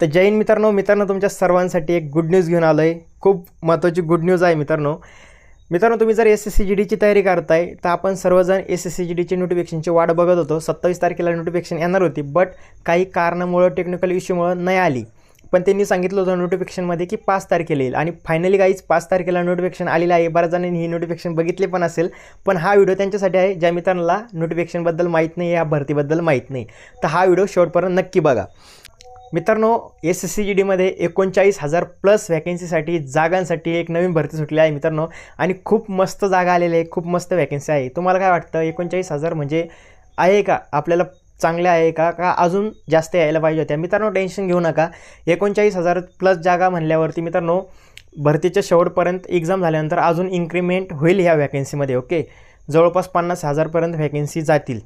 तर जय हिंद मित्रांनो तुमच्या सर्वांसाठी एक गुड न्यूज घेऊन आलो आहे। खूप महत्त्वाची गुड न्यूज आहे मित्रांनो तुम्ही जर SSC-GDची तयारी करताय तर आपण सर्वजण SSC-GDची नोटिफिकेशनची वाट बघत होतो। 27 तारखेला नोटिफिकेशन येणार होती, बट काही कारणामुळे टेक्निकल इश्यूमुळे नाही आली। पण त्यांनी सांगितलं होतं नोटिफिकेशनमध्ये की 5 तारखेला येईल आणि फायनली गाईज 5 तारखेला नोटिफिकेशन आलेलं आहे। बऱ्याच जणांनी ही नोटिफिकेशन बघितले पण असेल, पण हा व्हिडिओ त्यांच्यासाठी आहे ज्या मित्रांना नोटिफिकेशनबद्दल माहीत नाही, या भरतीबद्दल माहीत नाही। तर हा व्हिडिओ शेवटपर्यंत नक्की बघा। मित्रांनो SSC-GDमध्ये 39,000 प्लस वॅकन्सीसाठी जागांसाठी एक नवीन भरती सुटली आहे मित्रांनो, आणि खूप मस्त जागा आलेल्या आहे, खूप मस्त वॅकन्सी आहे। तुम्हाला काय वाटतं 39,000 म्हणजे आहे का आपल्याला चांगले आहे का अजून जास्त यायला पाहिजे होत्या? मित्रांनो टेन्शन घेऊ नका, 39,000 प्लस जागा म्हणल्यावरती मित्रांनो भरतीच्या शेवटपर्यंत एक्झाम झाल्यानंतर अजून इन्क्रीमेंट होईल ह्या वॅकन्सीमध्ये। ओके, जवळपास 50,000 पर्यंत वॅकन्सी जातील।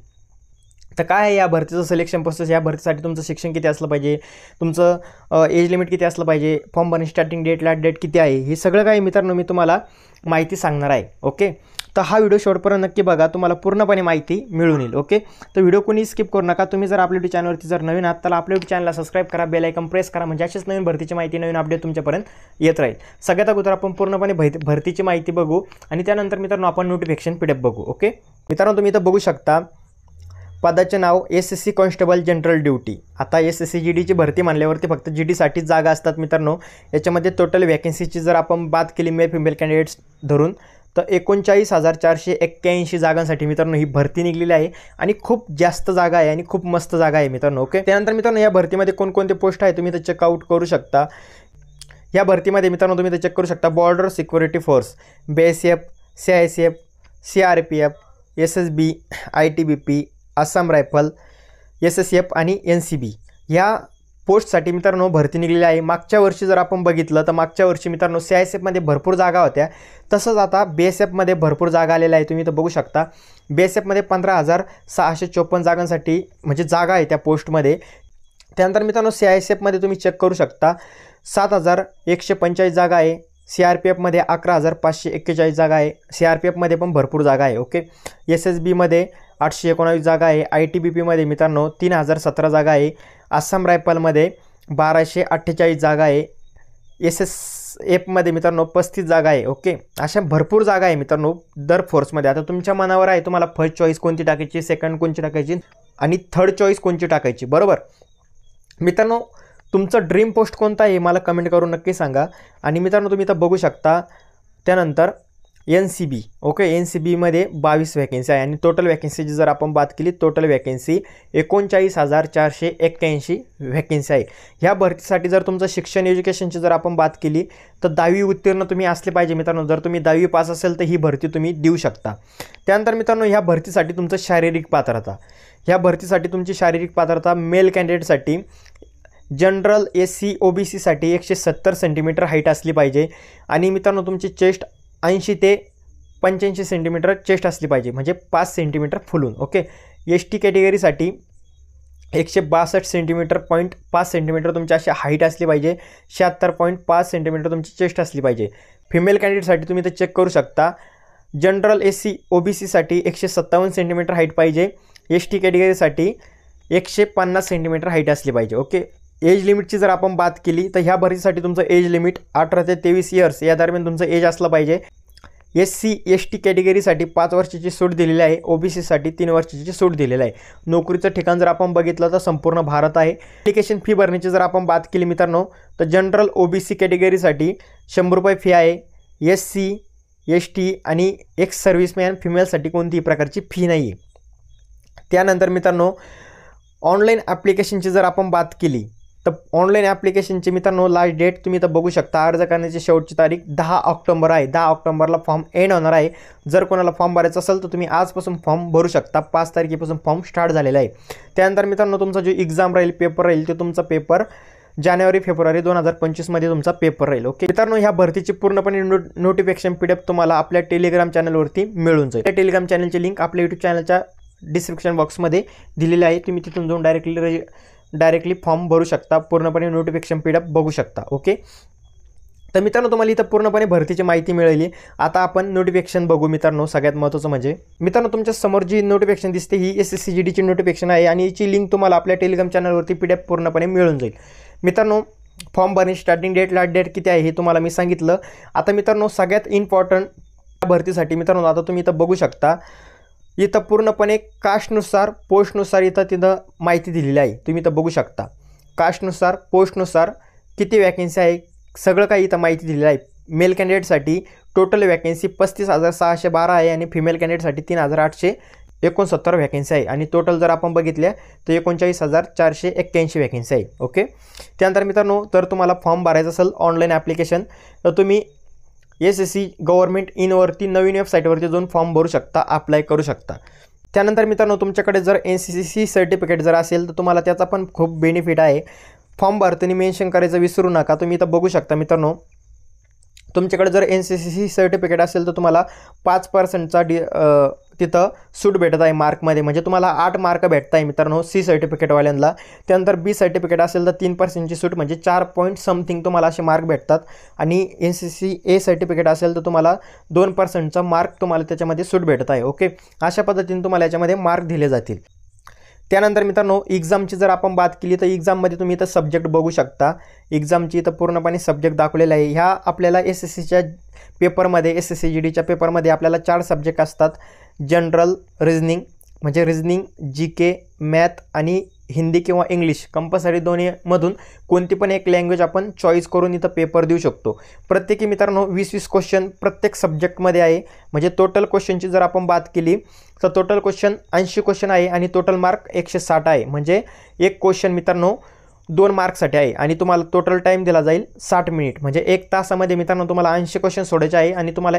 तर काय आहे या भरतीचं सिलेक्शन प्रोसेस? या भरतीसाठी तुमचं शिक्षण किती असलं पाहिजे, तुमचं एज लिमिट किती असलं पाहिजे, फॉर्म भरण्याची स्टार्टिंग डेट लास्ट डेट किती आहे, हे सगळं काही मित्रांनो मी तुम्हाला माहिती सांगणार आहे। ओके, तर हा व्हिडिओ शेवटपर्यंत नक्की बघा, तुम्हाला पूर्णपणे माहिती मिळून येईल। ओके, तर व्हिडिओ कोणी स्किप करू नका। तुम्ही जर आपल्या यूट्यूब चॅनलवरती जर नवीन आहात तर आपल्या यूट्यूब चॅनलला सबस्क्राईब करा, बेल आयकॉन प्रेस करा, म्हणजे अशीच नवीन भरतीची माहिती, नवीन अपडेट तुमच्यापर्यंत येत राहील। सगळ्यात अगोदर आपण पूर्णपणे भरतीची माहिती बघू आणि त्यानंतर मित्रांनो आपण नोटिफिकेशन PDF बघू। ओके मित्रांनो, तुम्ही इथं बघू शकता पदाचे नाव SSC कॉन्स्टेबल जनरल ड्युटी। आता SSC-GDची भरती म्हणल्यावरती फक्त GD साठीच जागा असतात मित्रांनो। याच्यामध्ये टोटल वॅकन्सीची जर आपण बात केली मेल फिमेल कॅन्डिडेट्स धरून तर 39,481 जागांसाठी मित्रांनो ही भरती निघलेली आहे आणि खूप जास्त जागा आहे आणि खूप मस्त जागा आहे मित्रांनो। ओके, त्यानंतर मित्रांनो या भरतीमध्ये कोणकोणते पोस्ट आहे तुम्ही इथे चेकआउट करू शकता। या भरतीमध्ये मित्रांनो तुम्ही इथे चेक करू शकता border security force, BSF, CISF, CRPF, SSB, ITBP, Assam rifle, SSF आणि NCB या पोस्टसाठी मित्रांनो भरती निघलेली आहे। मागच्या वर्षी जर आपण बघितलं तर मागच्या वर्षी मित्रांनो CISFमध्ये भरपूर जागा होत्या, तसंच आता BSFमध्ये भरपूर जागा आलेल्या आहे। तुम्ही इथं बघू शकता BSFमध्ये 15,654 जागांसाठी म्हणजे जागा आहे त्या पोस्टमध्ये। त्यानंतर मित्रांनो CISFमध्ये तुम्ही चेक करू शकता 7,145 जागा आहे। CRPFमध्ये 11,541 जागा आहे। CRPFमध्ये पण भरपूर जागा आहे। ओके, SSBमध्ये 819 जागा आहे। ITBPमध्ये मित्रांनो 3,017 जागा आहे। आसाम रायफलमध्ये 1,248 जागा आहे। SSFमध्ये मित्रांनो 35 जागा आहे। ओके, अशा भरपूर जागा आहे मित्रांनो दर फोर्समध्ये। आता तुमच्या मनावर आहे तुम्हाला फर्स्ट चॉईस कोणती टाकायची, सेकंड कोणती टाकायची आणि थर्ड चॉईस कोणती टाकायची, बरोबर मित्रांनो? तुमचं ड्रीम पोस्ट कोणता आहे मला कमेंट करून नक्की सांगा। आणि मित्रांनो तुम्ही इथं बघू शकता त्यानंतर NCB। ओके, NCBमध्ये 22 वॅकन्सी आहे आणि टोटल वॅकन्सीची जर आपण बात केली टोटल वॅकन्सी 39,481 वॅकन्सी आहे। ह्या भरतीसाठी जर तुमचं शिक्षण एज्युकेशनची जर आपण बात केली तर 10वी उत्तीर्ण तुम्ही असले पाहिजे मित्रांनो। जर तुम्ही 10वी पास असेल तर ही भरती तुम्ही देऊ शकता। त्यानंतर मित्रांनो ह्या भरतीसाठी तुमचं शारीरिक पात्रता, ह्या भरतीसाठी तुमची शारीरिक पात्रता मेल कॅन्डिडेटसाठी जनरल SC OBC साठी 170 सेंटीमीटर हाईट असली पाहिजे आणि मित्रांनो तुमची चेस्ट 80 ते 85 सेंटीमीटर चेस्ट असली पाहिजे, म्हणजे 5 सेंटीमीटर फुलून। ओके, ST कॅटेगरीसाठी 162 सेंटीमीटर 0.5 सेंटीमीटर तुमची अशी हाईट असली पाहिजे, 76.5 सेंटीमीटर तुमची चेस्ट असली पाहिजे। फिमेल कॅन्डिडेटसाठी तुम्ही ते चेक करू शकता जनरल SC OBC साठी 157 सेंटीमीटर हाईट पाहिजे। ST कॅटेगरीसाठी 150 सेंटीमीटर हाईट असली पाहिजे। ओके, एज लिमिटची जर आपण बात केली तर ह्या भरतीसाठी तुमचं एज लिमिट 18 ते 23 इयर्स या दरम्यान तुमचं एज असलं पाहिजे। SC ST कॅटेगरीसाठी 5 वर्षाची सूट दिलेली आहे, OBC साठी 3 वर्षाची सूट दिलेली आहे। नोकरीचं ठिकाण जर आपण बघितलं तर संपूर्ण भारत आहे। ॲप्लिकेशन फी भरण्याची जर आपण बात केली मित्रांनो तर जनरल OBC कॅटेगरीसाठी 100 रुपये फी आहे। SC ST आणि एक्स सर्व्हिसमॅन फिमेलसाठी कोणतीही प्रकारची फी नाही आहे। त्यानंतर मित्रांनो ऑनलाईन ॲप्लिकेशनची जर आपण बात केली तर ऑनलाईन ॲप्लिकेशनची मित्रांनो लास्ट डेट तुम्ही तर बघू शकता, अर्ज करण्याची शेवटची तारीख 10 ऑक्टोबर आहे। 10 ऑक्टोबरला फॉर्म एंड होणार आहे। जर कोणाला फॉर्म भरायचा असेल तर तुम्ही आजपासून फॉर्म भरू शकता, 5 तारखेपासून फॉर्म स्टार्ट झालेला आहे। त्यानंतर मित्रांनो तुमचा जो एक्झाम राहील, पेपर राहील, ते तुमचा पेपर जानेवारी-फेब्रुवारी 2025मध्ये तुमचा पेपर राहील। ओके मित्रांनो, ह्या भरतीची पूर्णपणे नोटिफिकेशन PDF तुम्हाला आपल्या टेलिग्राम चॅनलवरती मिळून जाईल। त्या टेलिग्राम चॅनलची लिंक आपल्या यूट्यूब चॅनलच्या डिस्क्रिप्शन बॉक्समध्ये दिलेली आहे, तुम्ही तिथून जाऊन डायरेक्टली फॉर्म भरू शकता, पूर्णपणे नोटिफिकेशन PDF बघू शकता। ओके, तर मित्रांनो तुम्हाला इथं पूर्णपणे भरतीची माहिती मिळाली। आता आपण नोटिफिकेशन बघू मित्रांनो। सगळ्यात महत्त्वाचं म्हणजे मित्रांनो तुमच्या समोर जी नोटिफिकेशन दिसते ही SSC-GDची नोटिफिकेशन आहे आणि याची लिंक तुम्हाला आपल्या टेलिग्राम चॅनलवरती PDF पूर्णपणे मिळून जाईल। मित्रांनो फॉर्म भरण्याची स्टार्टिंग डेट लास्ट डेट किती आहे हे तुम्हाला मी सांगितलं. आता मित्रांनो सगळ्यात इम्पॉर्टंट भरतीसाठी मित्रांनो आता तुम्ही इथं बघू शकता, इथं पूर्णपणे कास्टनुसार पोस्टनुसार तिथं माहिती दिलेली आहे. तुम्ही इथं बघू शकता कास्टनुसार पोस्टनुसार किती वॅकेन्सी आहे सगळं काही इथं माहिती दिलेली आहे. मेल कॅन्डिडेटसाठी टोटल वॅकेन्सी 35,612 आहे आणि फिमेल कॅन्डिडेटसाठी 3,869 वॅकेन्सी आहे आणि टोटल जर आपण बघितल्या तर 39,481 वॅकेन्सी आहे. ओके. त्यानंतर मित्रांनो तर तुम्हाला फॉर्म भरायचा असेल ऑनलाईन ॲप्लिकेशन तर तुम्ही SSC गव्हर्नमेंट इनवरती नवीन वेबसाईटवरती जाऊन फॉर्म भरू शकता, अप्लाय करू शकता. त्यानंतर मित्रांनो तुमच्याकडे जर NCC सर्टिफिकेट जर असेल तर तुम्हाला त्याचा पण खूप बेनिफिट आहे. फॉर्म भरताना मेन्शन करायचं विसरू नका. तुम्ही इथं बघू शकता मित्रांनो तुमच्याकडे जर NCC सर्टिफिकेट असेल तर तुम्हाला 5% तिथं सूट भेटत आहे मार्कमध्ये, म्हणजे तुम्हाला 8 मार्क भेटत आहे मित्रांनो C सर्टिफिकेटवाल्यांना. त्यानंतर B सर्टिफिकेट असेल तर 3% ची सूट म्हणजे 4 पॉईंट समथिंग तुम्हाला असे मार्क भेटतात आणि NCC A सर्टिफिकेट असेल तर तुम्हाला 2% मार्क तुम्हाला त्याच्यामध्ये सूट भेटत आहे. ओके. अशा पद्धतीने तुम्हाला याच्यामध्ये मार्क दिले जातील. त्यानंतर मित्रांनो एक्झामची जर आपण बात केली तर एक्झाममध्ये तुम्ही इथं सब्जेक्ट बघू शकता. एक्झामची इथं पूर्णपणे सब्जेक्ट दाखवलेला आहे. ह्या आपल्याला SSCच्या पेपरमध्ये SSCGDच्या पेपरमध्ये आपल्याला 4 सब्जेक्ट असतात. जनरल रिजनिंग म्हणजे रिजनिंग, GK, मॅथ आणि हिंदी किंवा इंग्लिश कंपल्सरी दोन्हीमधून कोणती पण एक लँग्वेज आपण चॉईस करून इथं पेपर देऊ शकतो. प्रत्येकी मित्रांनो 20-20 क्वेश्चन प्रत्येक सब्जेक्टमध्ये आहे. म्हणजे टोटल क्वेश्चनची जर आपण बात केली तर टोटल क्वेश्चन 80 क्वेश्चन आहे आणि टोटल मार्क 160 आहे. म्हणजे एक क्वेश्चन मित्रांनो 2 मार्कसाठी आहे आणि तुम्हाला टोटल टाईम दिला जाईल 60 मिनिट. म्हणजे 1 तासामध्ये मित्रांनो तुम्हाला 80 क्वेश्चन सोडायचे आहे आणि तुम्हाला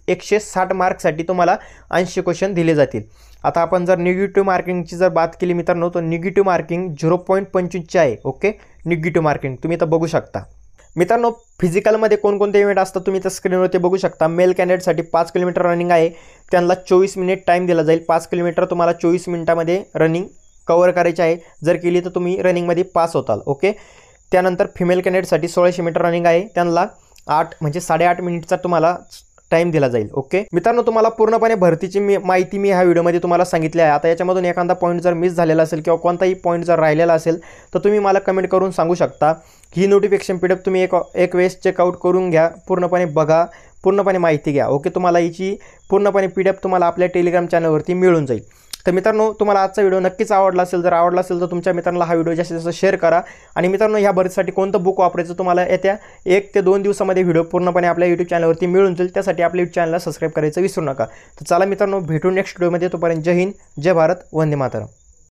160 मार्कसाठी तुम्हाला 80 क्वेश्चन दिले जातील. आता आपण जर निगेटिव्ह मार्किंगची जर बात केली मित्रांनो तर निगेटिव्ह मार्किंग 0.25 आहे. ओके. निगेटिव्ह मार्किंग तुम्ही इथं बघू शकता. मित्रांनो फिजिकलमध्ये कोणकोणते इव्हेंट असतात तुम्ही तर स्क्रीनवरती बघू शकता. मेल कॅन्डिडेटसाठी 5 किलोमीटर रनिंग आहे. त्यांना 24 मिनिट टाईम दिला जाईल. 5 किलोमीटर तुम्हाला 24 मिनिटामध्ये रनिंग कवर करायची आहे. जर केली तर तुम्ही रनिंगमध्ये पास होताल. ओके. त्यानंतर फिमेल कॅन्डिडेटसाठी 1600 मीटर रनिंग आहे. त्यांना 8 म्हणजे 8.5 मिनिटचा तुम्हाला टाईम दिला जाईल. ओके. मित्रांनो तुम्हाला पूर्णपणे भरतीची माहिती मी ह्या व्हिडिओमध्ये तुम्हाला सांगितली आहे. आता याच्यामधून एखादा पॉईंट जर मिस झालेला असेल किंवा कोणताही पॉईंट जर राहिलेला असेल तर तुम्ही मला कमेंट करून सांगू शकता. ही नोटिफिकेशन PDF तुम्ही एक वेळेस चेकआउट करून घ्या, पूर्णपणे बघा, पूर्णपणे माहिती घ्या. ओके. तुम्हाला याची पूर्णपणे PDF तुम्हाला आपल्या टेलिग्राम चॅनलवरती मिळून जाईल. तर मित्रांनो तुम्हाला आजचा व्हिडिओ नक्कीच आवडला असेल. जर आवडला असेल तर तुमच्या मित्रांना हा व्हिडिओ जास्तीत जास्त शेअर करा. आणि मित्रांनो ह्या भरतीसाठी कोणतं बुक वापरायचं तुम्हाला येत्या 1 ते 2 दिवसामध्ये व्हिडिओ पूर्णपणे आपल्या YouTube चॅनलवरती मिळून जाईल. त्यासाठी आपल्या YouTube चॅनलला सबस्क्राईब करायचं विसरू नका. तर चला मित्रांनो भेटू नेक्स्ट व्हिडिओमध्ये. तोपर्यंत जय हिंद, जय भारत, वंदे मातरम.